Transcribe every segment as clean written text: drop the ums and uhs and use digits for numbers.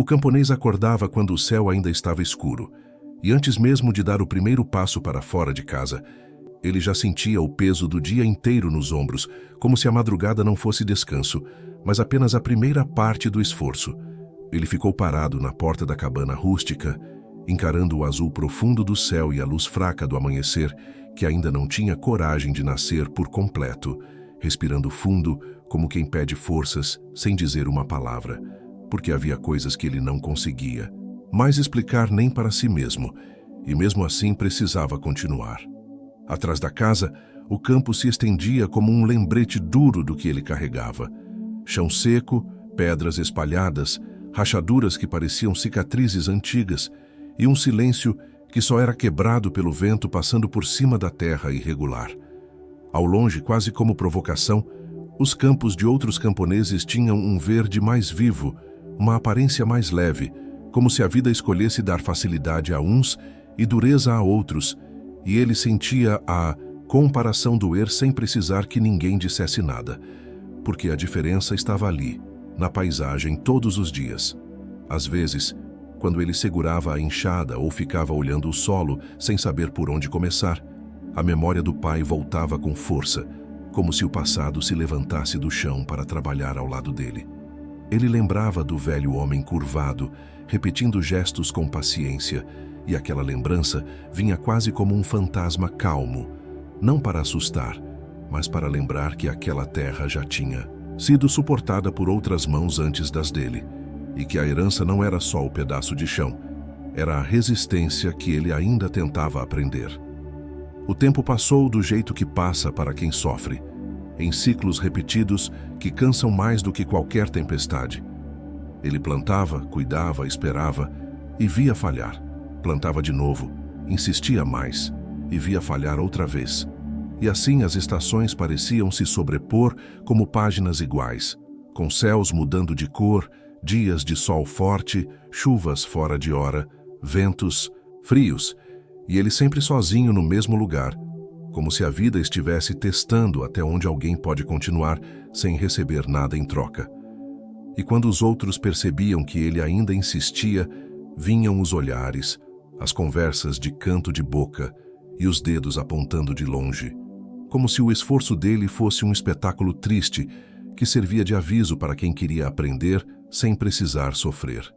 O camponês acordava quando o céu ainda estava escuro, e antes mesmo de dar o primeiro passo para fora de casa, ele já sentia o peso do dia inteiro nos ombros, como se a madrugada não fosse descanso, mas apenas a primeira parte do esforço. Ele ficou parado na porta da cabana rústica, encarando o azul profundo do céu e a luz fraca do amanhecer, que ainda não tinha coragem de nascer por completo, respirando fundo, como quem pede forças, sem dizer uma palavra, porque havia coisas que ele não conseguia mais explicar nem para si mesmo, e mesmo assim precisava continuar. Atrás da casa, o campo se estendia como um lembrete duro do que ele carregava. Chão seco, pedras espalhadas, rachaduras que pareciam cicatrizes antigas, e um silêncio que só era quebrado pelo vento passando por cima da terra irregular. Ao longe, quase como provocação, os campos de outros camponeses tinham um verde mais vivo, uma aparência mais leve, como se a vida escolhesse dar facilidade a uns e dureza a outros, e ele sentia a comparação doer sem precisar que ninguém dissesse nada, porque a diferença estava ali, na paisagem todos os dias. Às vezes, quando ele segurava a enxada ou ficava olhando o solo sem saber por onde começar, a memória do pai voltava com força, como se o passado se levantasse do chão para trabalhar ao lado dele. Ele lembrava do velho homem curvado, repetindo gestos com paciência, e aquela lembrança vinha quase como um fantasma calmo, não para assustar, mas para lembrar que aquela terra já tinha sido suportada por outras mãos antes das dele, e que a herança não era só o pedaço de chão, era a resistência que ele ainda tentava aprender. O tempo passou do jeito que passa para quem sofre, em ciclos repetidos que cansam mais do que qualquer tempestade. Ele plantava, cuidava, esperava e via falhar. Plantava de novo, insistia mais e via falhar outra vez. E assim as estações pareciam se sobrepor como páginas iguais, com céus mudando de cor, dias de sol forte, chuvas fora de hora, ventos, frios, e ele sempre sozinho no mesmo lugar, como se a vida estivesse testando até onde alguém pode continuar sem receber nada em troca. E quando os outros percebiam que ele ainda insistia, vinham os olhares, as conversas de canto de boca e os dedos apontando de longe, como se o esforço dele fosse um espetáculo triste que servia de aviso para quem queria aprender sem precisar sofrer.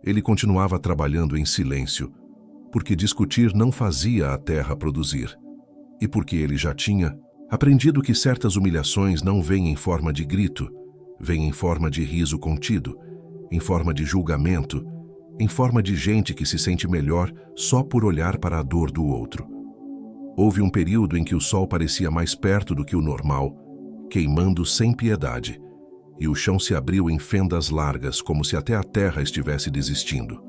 Ele continuava trabalhando em silêncio, porque discutir não fazia a terra produzir, e porque ele já tinha aprendido que certas humilhações não vêm em forma de grito, vêm em forma de riso contido, em forma de julgamento, em forma de gente que se sente melhor só por olhar para a dor do outro. Houve um período em que o sol parecia mais perto do que o normal, queimando sem piedade, e o chão se abriu em fendas largas, como se até a terra estivesse desistindo.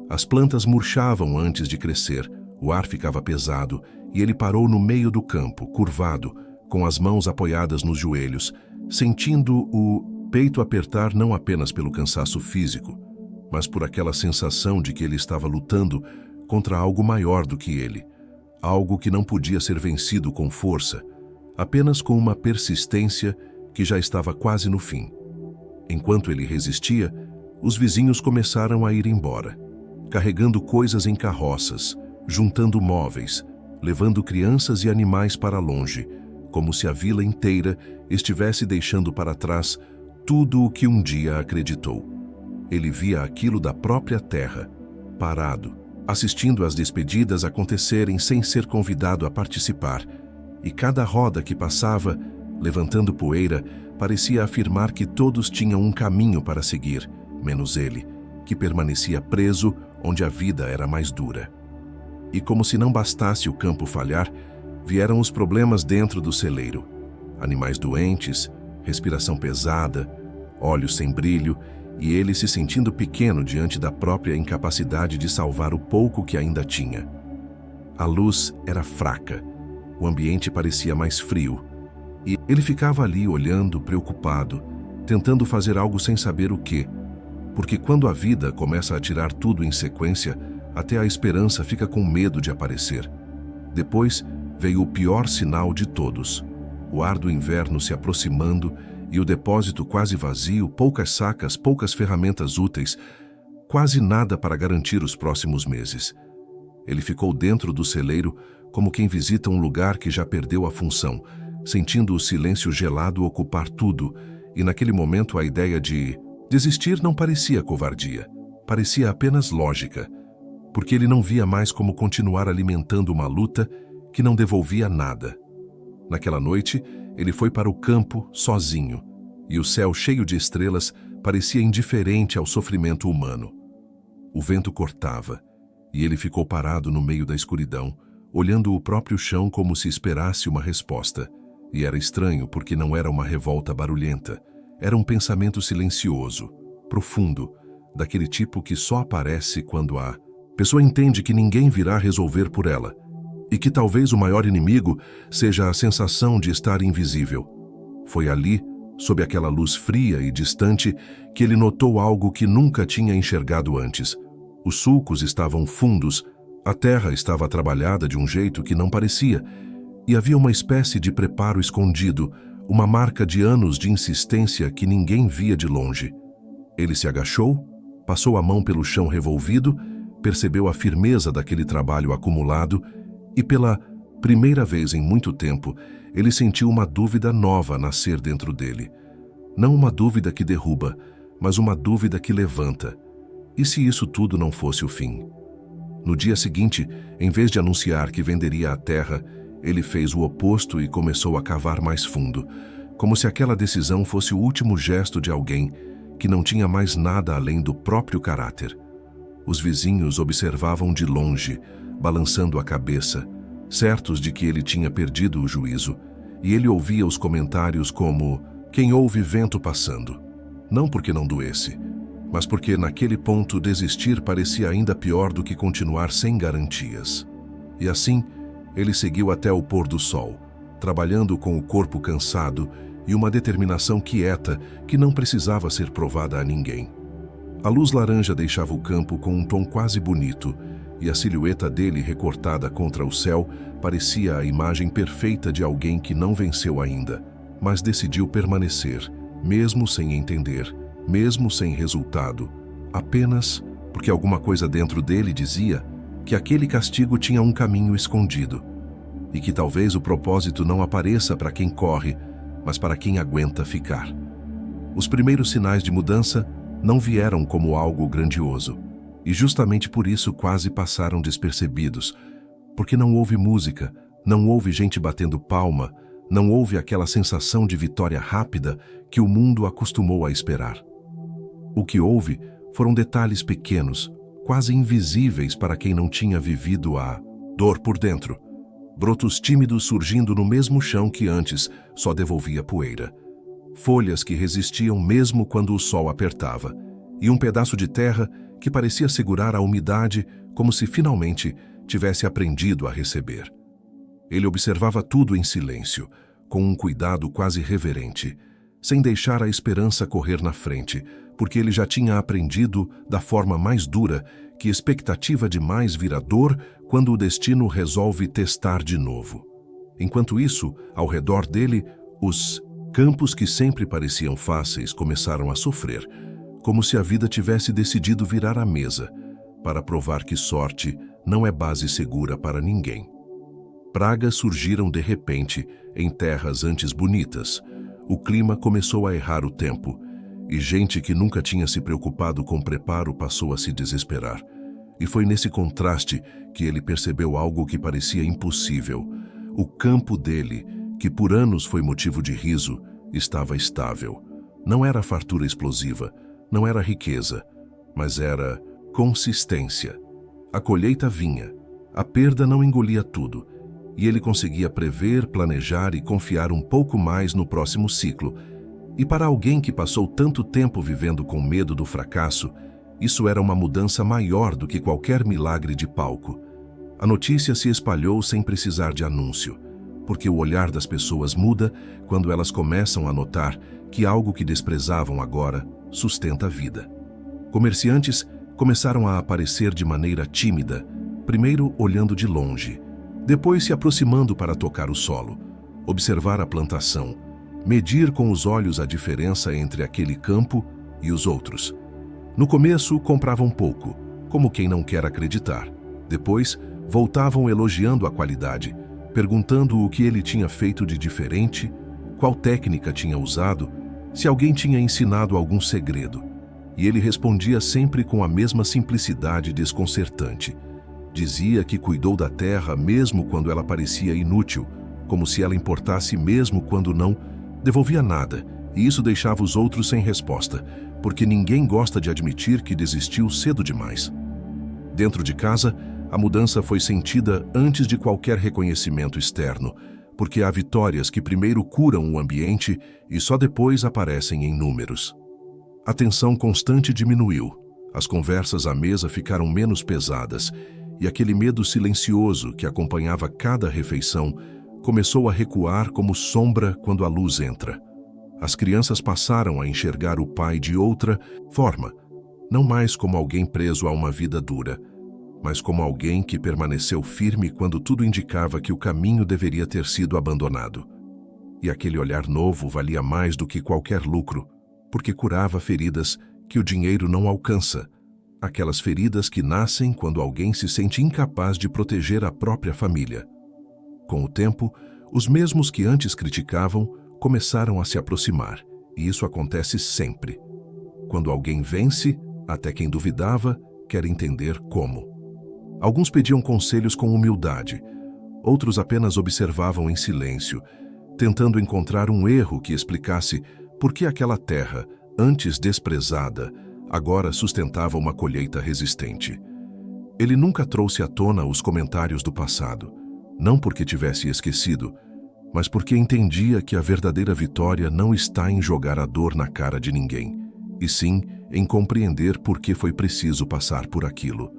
As plantas murchavam antes de crescer, o ar ficava pesado, e ele parou no meio do campo, curvado, com as mãos apoiadas nos joelhos, sentindo o peito apertar não apenas pelo cansaço físico, mas por aquela sensação de que ele estava lutando contra algo maior do que ele, algo que não podia ser vencido com força, apenas com uma persistência que já estava quase no fim. Enquanto ele resistia, os vizinhos começaram a ir embora, carregando coisas em carroças, juntando móveis, levando crianças e animais para longe, como se a vila inteira estivesse deixando para trás tudo o que um dia acreditou. Ele via aquilo da própria terra, parado, assistindo às despedidas acontecerem sem ser convidado a participar, e cada roda que passava, levantando poeira, parecia afirmar que todos tinham um caminho para seguir, menos ele, que permanecia preso onde a vida era mais dura. E como se não bastasse o campo falhar, vieram os problemas dentro do celeiro. Animais doentes, respiração pesada, olhos sem brilho, e ele se sentindo pequeno diante da própria incapacidade de salvar o pouco que ainda tinha. A luz era fraca, o ambiente parecia mais frio, e ele ficava ali olhando, preocupado, tentando fazer algo sem saber o quê, porque quando a vida começa a tirar tudo em sequência, até a esperança fica com medo de aparecer. Depois veio o pior sinal de todos, o ar do inverno se aproximando e o depósito quase vazio, poucas sacas, poucas ferramentas úteis, quase nada para garantir os próximos meses. Ele ficou dentro do celeiro como quem visita um lugar que já perdeu a função, sentindo o silêncio gelado ocupar tudo, e naquele momento a ideia de desistir não parecia covardia, parecia apenas lógica, porque ele não via mais como continuar alimentando uma luta que não devolvia nada. Naquela noite, ele foi para o campo sozinho, e o céu cheio de estrelas parecia indiferente ao sofrimento humano. O vento cortava, e ele ficou parado no meio da escuridão, olhando o próprio chão como se esperasse uma resposta. E era estranho porque não era uma revolta barulhenta, era um pensamento silencioso, profundo, daquele tipo que só aparece quando a pessoa entende que ninguém virá resolver por ela, e que talvez o maior inimigo seja a sensação de estar invisível. Foi ali, sob aquela luz fria e distante, que ele notou algo que nunca tinha enxergado antes. Os sulcos estavam fundos, a terra estava trabalhada de um jeito que não parecia, e havia uma espécie de preparo escondido, uma marca de anos de insistência que ninguém via de longe. Ele se agachou, passou a mão pelo chão revolvido, percebeu a firmeza daquele trabalho acumulado e, pela primeira vez em muito tempo, ele sentiu uma dúvida nova nascer dentro dele. Não uma dúvida que derruba, mas uma dúvida que levanta. E se isso tudo não fosse o fim? No dia seguinte, em vez de anunciar que venderia a terra, ele fez o oposto e começou a cavar mais fundo, como se aquela decisão fosse o último gesto de alguém que não tinha mais nada além do próprio caráter. Os vizinhos observavam de longe, balançando a cabeça, certos de que ele tinha perdido o juízo, e ele ouvia os comentários como quem ouve vento passando. Não porque não doesse, mas porque naquele ponto desistir parecia ainda pior do que continuar sem garantias. E assim, ele seguiu até o pôr do sol, trabalhando com o corpo cansado e uma determinação quieta que não precisava ser provada a ninguém. A luz laranja deixava o campo com um tom quase bonito, e a silhueta dele recortada contra o céu parecia a imagem perfeita de alguém que não venceu ainda, mas decidiu permanecer, mesmo sem entender, mesmo sem resultado, apenas porque alguma coisa dentro dele dizia que aquele castigo tinha um caminho escondido, e que talvez o propósito não apareça para quem corre, mas para quem aguenta ficar. Os primeiros sinais de mudança não vieram como algo grandioso, e justamente por isso quase passaram despercebidos, porque não houve música, não houve gente batendo palma, não houve aquela sensação de vitória rápida que o mundo acostumou a esperar. O que houve foram detalhes pequenos, quase invisíveis para quem não tinha vivido a dor por dentro. Brotos tímidos surgindo no mesmo chão que antes só devolvia poeira. Folhas que resistiam mesmo quando o sol apertava. E um pedaço de terra que parecia segurar a umidade como se finalmente tivesse aprendido a receber. Ele observava tudo em silêncio, com um cuidado quase reverente, sem deixar a esperança correr na frente, porque ele já tinha aprendido da forma mais dura que expectativa demais vira dor quando o destino resolve testar de novo. Enquanto isso, ao redor dele, os campos que sempre pareciam fáceis começaram a sofrer, como se a vida tivesse decidido virar a mesa, para provar que sorte não é base segura para ninguém. Pragas surgiram de repente em terras antes bonitas. O clima começou a errar o tempo, e gente que nunca tinha se preocupado com preparo passou a se desesperar. E foi nesse contraste que ele percebeu algo que parecia impossível. O campo dele, que por anos foi motivo de riso, estava estável. Não era fartura explosiva, não era riqueza, mas era consistência. A colheita vinha, a perda não engolia tudo, e ele conseguia prever, planejar e confiar um pouco mais no próximo ciclo. E para alguém que passou tanto tempo vivendo com medo do fracasso, isso era uma mudança maior do que qualquer milagre de palco. A notícia se espalhou sem precisar de anúncio, porque o olhar das pessoas muda quando elas começam a notar que algo que desprezavam agora sustenta a vida. Comerciantes começaram a aparecer de maneira tímida, primeiro olhando de longe, depois se aproximando para tocar o solo, observar a plantação, medir com os olhos a diferença entre aquele campo e os outros. No começo, compravam pouco, como quem não quer acreditar. Depois, voltavam elogiando a qualidade, perguntando o que ele tinha feito de diferente, qual técnica tinha usado, se alguém tinha ensinado algum segredo. E ele respondia sempre com a mesma simplicidade desconcertante. Dizia que cuidou da terra mesmo quando ela parecia inútil, como se ela importasse mesmo quando não devolvia nada, e isso deixava os outros sem resposta, porque ninguém gosta de admitir que desistiu cedo demais. Dentro de casa, a mudança foi sentida antes de qualquer reconhecimento externo, porque há vitórias que primeiro curam o ambiente e só depois aparecem em números. A tensão constante diminuiu, as conversas à mesa ficaram menos pesadas e aquele medo silencioso que acompanhava cada refeição começou a recuar como sombra quando a luz entra. As crianças passaram a enxergar o pai de outra forma, não mais como alguém preso a uma vida dura, mas como alguém que permaneceu firme quando tudo indicava que o caminho deveria ter sido abandonado. E aquele olhar novo valia mais do que qualquer lucro, porque curava feridas que o dinheiro não alcança, aquelas feridas que nascem quando alguém se sente incapaz de proteger a própria família. Com o tempo, os mesmos que antes criticavam começaram a se aproximar, e isso acontece sempre. Quando alguém vence, até quem duvidava quer entender como. Alguns pediam conselhos com humildade, outros apenas observavam em silêncio, tentando encontrar um erro que explicasse por que aquela terra, antes desprezada, agora sustentava uma colheita resistente. Ele nunca trouxe à tona os comentários do passado, não porque tivesse esquecido, mas porque entendia que a verdadeira vitória não está em jogar a dor na cara de ninguém, e sim em compreender por que foi preciso passar por aquilo.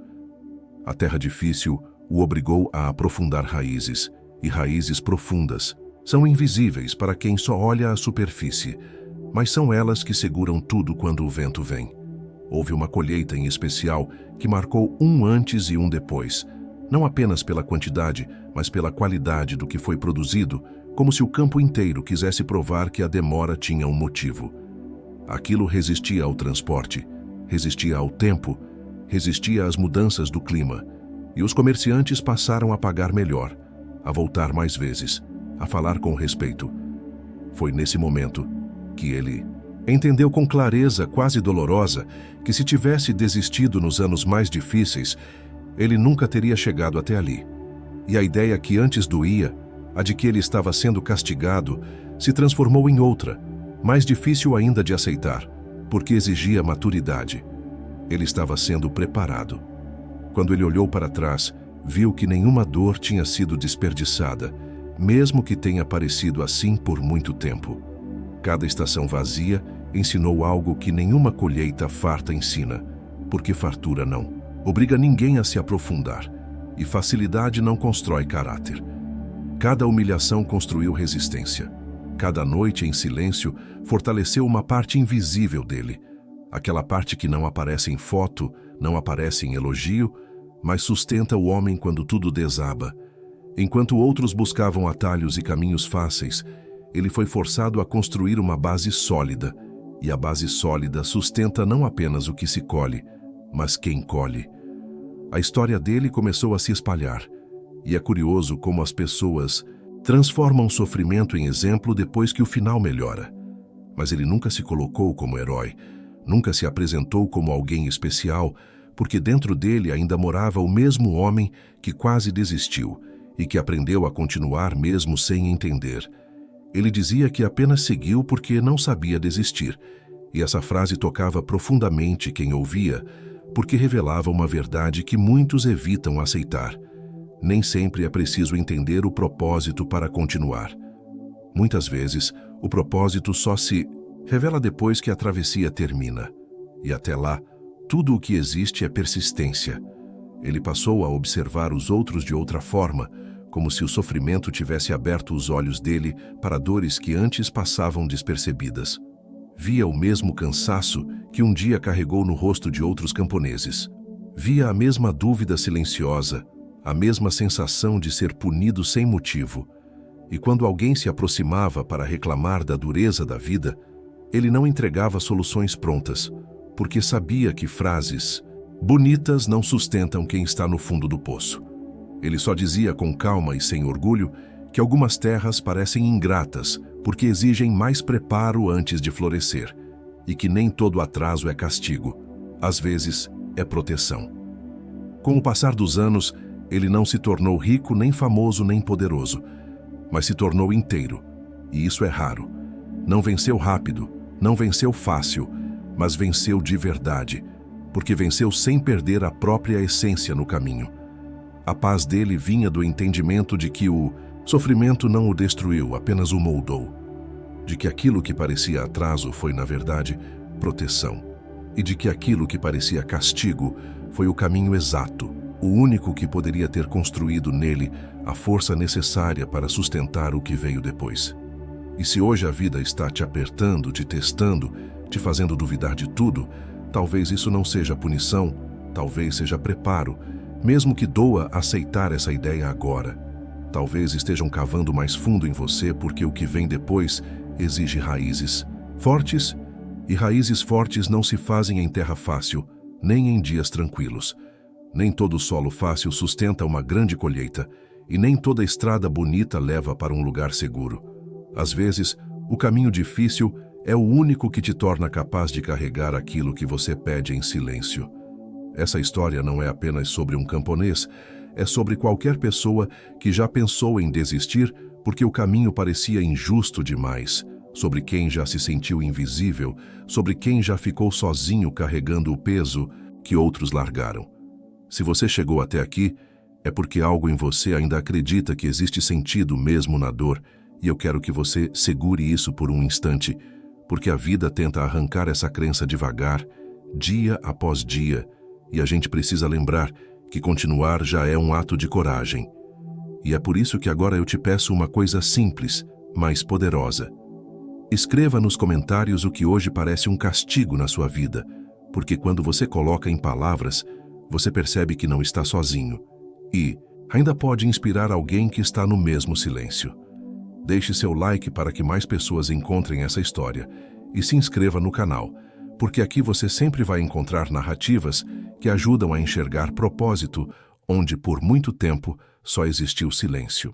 A terra difícil o obrigou a aprofundar raízes, e raízes profundas são invisíveis para quem só olha a superfície, mas são elas que seguram tudo quando o vento vem. Houve uma colheita em especial que marcou um antes e um depois, não apenas pela quantidade, mas pela qualidade do que foi produzido, como se o campo inteiro quisesse provar que a demora tinha um motivo. Aquilo resistia ao transporte, resistia ao tempo, resistia às mudanças do clima, e os comerciantes passaram a pagar melhor, a voltar mais vezes, a falar com respeito. Foi nesse momento que ele entendeu com clareza quase dolorosa que se tivesse desistido nos anos mais difíceis, ele nunca teria chegado até ali. E a ideia que antes doía, a de que ele estava sendo castigado, se transformou em outra, mais difícil ainda de aceitar, porque exigia maturidade. Ele estava sendo preparado. Quando ele olhou para trás, viu que nenhuma dor tinha sido desperdiçada, mesmo que tenha parecido assim por muito tempo. Cada estação vazia ensinou algo que nenhuma colheita farta ensina, porque fartura não obriga ninguém a se aprofundar, e facilidade não constrói caráter. Cada humilhação construiu resistência. Cada noite em silêncio fortaleceu uma parte invisível dele, aquela parte que não aparece em foto, não aparece em elogio, mas sustenta o homem quando tudo desaba. Enquanto outros buscavam atalhos e caminhos fáceis, ele foi forçado a construir uma base sólida, e a base sólida sustenta não apenas o que se colhe, mas quem colhe. A história dele começou a se espalhar, e é curioso como as pessoas transformam o sofrimento em exemplo depois que o final melhora. Mas ele nunca se colocou como herói, nunca se apresentou como alguém especial, porque dentro dele ainda morava o mesmo homem que quase desistiu e que aprendeu a continuar mesmo sem entender. Ele dizia que apenas seguiu porque não sabia desistir, e essa frase tocava profundamente quem ouvia, porque revelava uma verdade que muitos evitam aceitar. Nem sempre é preciso entender o propósito para continuar. Muitas vezes, o propósito só se revela depois que a travessia termina. E até lá, tudo o que existe é persistência. Ele passou a observar os outros de outra forma, como se o sofrimento tivesse aberto os olhos dele para dores que antes passavam despercebidas. Via o mesmo cansaço que um dia carregou no rosto de outros camponeses. Via a mesma dúvida silenciosa, a mesma sensação de ser punido sem motivo. E quando alguém se aproximava para reclamar da dureza da vida, ele não entregava soluções prontas, porque sabia que frases bonitas não sustentam quem está no fundo do poço. Ele só dizia com calma e sem orgulho que algumas terras parecem ingratas porque exigem mais preparo antes de florescer, e que nem todo atraso é castigo, às vezes é proteção. Com o passar dos anos, ele não se tornou rico, nem famoso, nem poderoso, mas se tornou inteiro, e isso é raro. Não venceu rápido, não venceu fácil, mas venceu de verdade, porque venceu sem perder a própria essência no caminho. A paz dele vinha do entendimento de que o sofrimento não o destruiu, apenas o moldou. De que aquilo que parecia atraso foi, na verdade, proteção. E de que aquilo que parecia castigo foi o caminho exato, o único que poderia ter construído nele a força necessária para sustentar o que veio depois. E se hoje a vida está te apertando, te testando, te fazendo duvidar de tudo, talvez isso não seja punição, talvez seja preparo, mesmo que doa aceitar essa ideia agora. Talvez estejam cavando mais fundo em você porque o que vem depois exige raízes fortes, e raízes fortes não se fazem em terra fácil, nem em dias tranquilos. Nem todo solo fácil sustenta uma grande colheita, e nem toda estrada bonita leva para um lugar seguro. Às vezes, o caminho difícil é o único que te torna capaz de carregar aquilo que você pede em silêncio. Essa história não é apenas sobre um camponês, é sobre qualquer pessoa que já pensou em desistir porque o caminho parecia injusto demais, sobre quem já se sentiu invisível, sobre quem já ficou sozinho carregando o peso que outros largaram. Se você chegou até aqui, é porque algo em você ainda acredita que existe sentido mesmo na dor, e eu quero que você segure isso por um instante, porque a vida tenta arrancar essa crença devagar, dia após dia, e a gente precisa lembrar que continuar já é um ato de coragem. E é por isso que agora eu te peço uma coisa simples, mas poderosa. Escreva nos comentários o que hoje parece um castigo na sua vida, porque quando você coloca em palavras, você percebe que não está sozinho e ainda pode inspirar alguém que está no mesmo silêncio. Deixe seu like para que mais pessoas encontrem essa história e se inscreva no canal, porque aqui você sempre vai encontrar narrativas que ajudam a enxergar propósito onde por muito tempo só existiu silêncio.